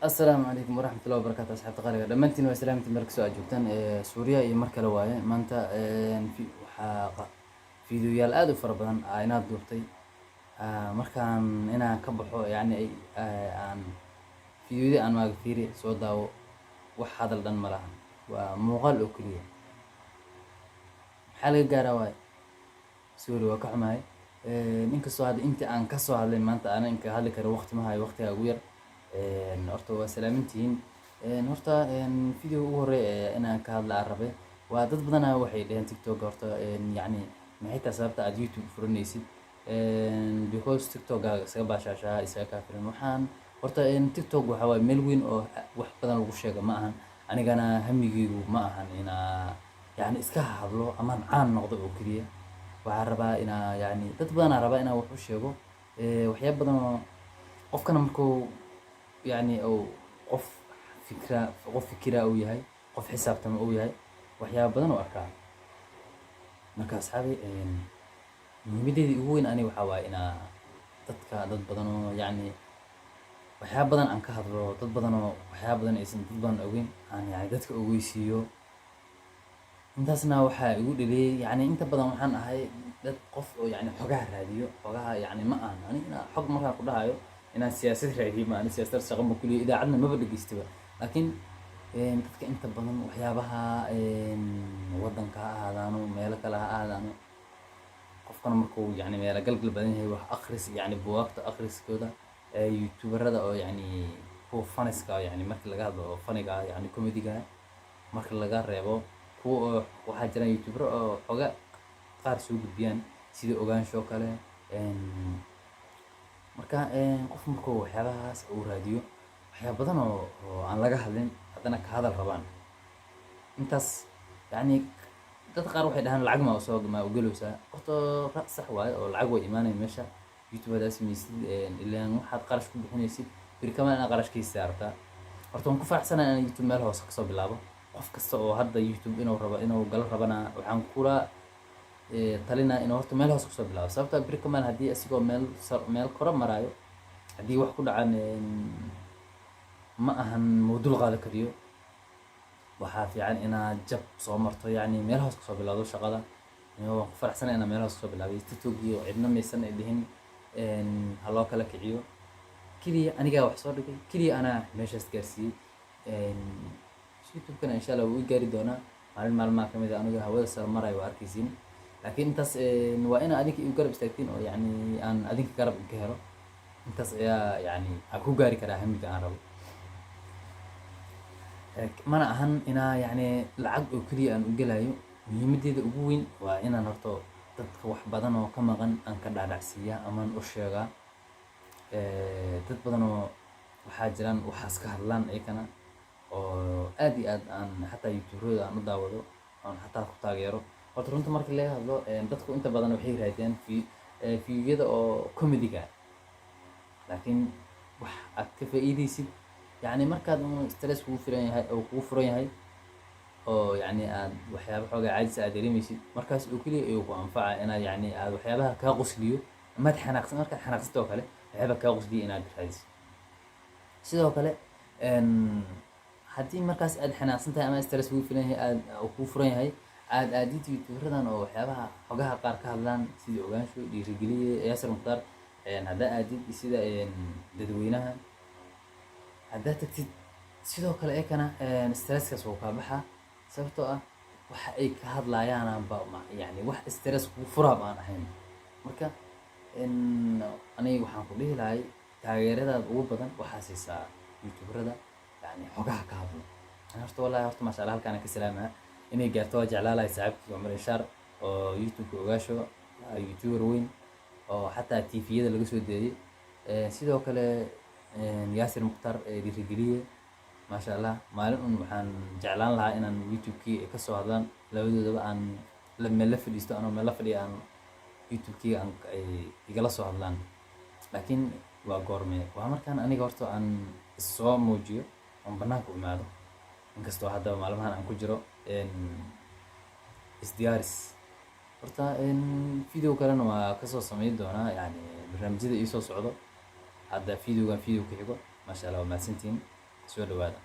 السلام عليكم ورحمة الله وبركاته أصحاب تقارير دمانتين وسلامتين مركز أجوبتان سوريا iyo mar kale waaye maanta waxaa fiidiyoyaal aad u fara badan inaad duubtay markaan inaan ka baxo yani aan fiidiyodii aan maaga fiiri soo daawo wax hadal dhan ma lahan waa muuqaal oo keliya maxaa laga gaaraa waaye sorry waa ka xumahay inkastoo hadda intii aan ka soo hadlay maanta aanan inka hadli karin waqti ma hayo waqtiga ugu yar horta waa salaamintihiin horta video ugu horeeya inaan ka hadla aan rabay waa dad badanaa waxay dhaheen tiktok horta yani maxay tahay sababta aad youtube furanaysid because tiktokgaaga isaga baashaashaa isaga kaa filan waxaan horta tiktok waxa waaye meel weyn oo wax badan lagu sheega ma ahan anigana hamigeygu ma ahan inaa yani iska hadlo amaan caan noqdo oo keliya waxaan rabaa inaa yani dad badanaa rabaa inaa wax u sheego waxyaaba badan oo qofkana markuu يعني أو قف فكرة أو يهاي قف حساب تم أو يهاي وحياة بدن وأركان مركز أصحابي مهمتي هو إن أنا وحواي إنا ضد بدنه يعني وحياة بدن عن كهر ضد بدنه وحياة بدن اسم ضد بدن أوين يعني ضدك أوي سيو أنت سنا وحا يقول لي يعني أنت بدن وحن هاي ضد قف يعني حجها راديو حجها يعني ما أنا أنا حق مرة كلها هاي إن السياسة رأيي ما أنا سياسة شغل كل إذا عندنا ما بدك يستوى لكن dadka inta badan waxyaabaha wadanka ha aadaano meelo kale ha aadaano qofkana markuu yani meelo galgal badan yahay wax akhris yani buugaagta akhriskooda youtuberada oo yani kuwa faniska yani markii laga hadlo oo faniga yani comediga marka laga reebo kuwa waxaa jira youtuber oo xoga qaar soo gudbiyaan sida ogaansho kale marka qof markuu waxyaabahaas uu raadiyo waxyaabo badan oo aan laga hadlin haddana ka hadal rabaan intaas yani dad qaar waxay dhahaan lacag ma soo ma ugalowsaa horta sax waaye oo lacag way imaanay meesha youtube-daas miisid ilaan waxaad qarash ku bixinaysid birkama ana qarashkiisa arta horta waan ku faraxsanahay inaan youtube meel hoose kasoo bilaabo qof kasta oo hadda youtube inuu rabo inuu galo rabana waxaan kula talina inuu horta meel hoose kasoo bilaabo sababta birkaman haddii asigoo meel kora maraayo haddii wax ku dhacaan ma ahan mawduul qaada kariyo waxaa fiican inaad jab soo marto yani meel hoose kasoo bilaado shaqada waan ku faraxsanahay inaan meel hoose kasoo bilaabay tiktok iyo cidna maysan ay dhihin ha loo kala kiciyo keliya anigaa wax soo dhigay keliya anaa meeshaas gaarsiiyey youtube-kana insha allah wuu gaari doonaa maalmaha kamid a aniga hawada sare marayo waa arkaysiin laakiin intaas waa ina adinka igu garab istaagtiin oo yani aan adinka garab ka helo intaas ayaa yani aan ku gaari karaa hamiga aan rabo mana ahan inaa yani lacag oo keliya aan u gelayo muhiimadeeda ugu weyn waa inaan horto dadka wax badan oo ka maqan aan ka dhaadhacsiiya amaan u sheegaa dad badan oo waxaa jiraan waxaas ka hadlaan ayagana oo aad iyo aad aan xataa youtube-rooda aan u daawado aan xataa ku taageero horta runta markii laga hadlo dadku inta badan waxay raadiyaan fiidyada oo comedy-ga laakiin wax aad ka faa'iidaysid يعني markaad stress kugu filan yahay oo kugu furan yahay oo yani aad waxyaabo xoogaa caajis aad dareemaysid markaas oo keliya ayuu ku anfacaa inaad yani aad waxyaabaha kaa qosliyo amaad xanaaqsan markaad xanaaqsanta oo kale waxyaabaha kaa qosliyo inaad raadiso sidoo kale haddii markaas aad xanaaqsan tahay ama stress kugu filan yahay aad kugu furan yahay aad aadid youtuberadan oo waxyaabaha xogaha qaar ka hadlaan sidii ogaansho dhiirigeliye yaasir mukhtaar haddaa aadid sida dadweynaha haddaad tagtid sidoo kale eekana stresskaas wuu kaa baxaa sababtoo ah waxa ay ka hadlayaanba yani wax stress kugu furaab aan ahayn marka aniga waxaan ku dhihi lahay taageeradaada ugu badan waxaa siisaa youtuberada yani xogaha ka hadlo horta wallahi horta maasha allah halkaan ka salaamaa inay gaarto waa jeclaa lahay saaxiibkii cumar inshaar oo youtube-ka ogaasho youtuber weyn oo xataa tviyada laga soo deeyay sidoo kale yaasir mukhtaar dhiirigeliye maasha allah maalin un waxaan jeclaan lahaa inaan youtube-kii ka soo hadlaan labadoodaba aan meel la fadhiisto anoo meel la fadhiya aan youtube-kii ay igala soo hadlaan laakiin waa goorme waa markaan aniga horta aan soo muujiyo oon banaanka u imaado inkastoo haddaba maalmahan aan ku jiro isdiyaaris horta video kalena waa kasoo samayn doonaa yani barnaamijyada ii soo socdo هذا فيديو كان فيديو كحيكو ما شاء الله وما سنتين soo dhawaada.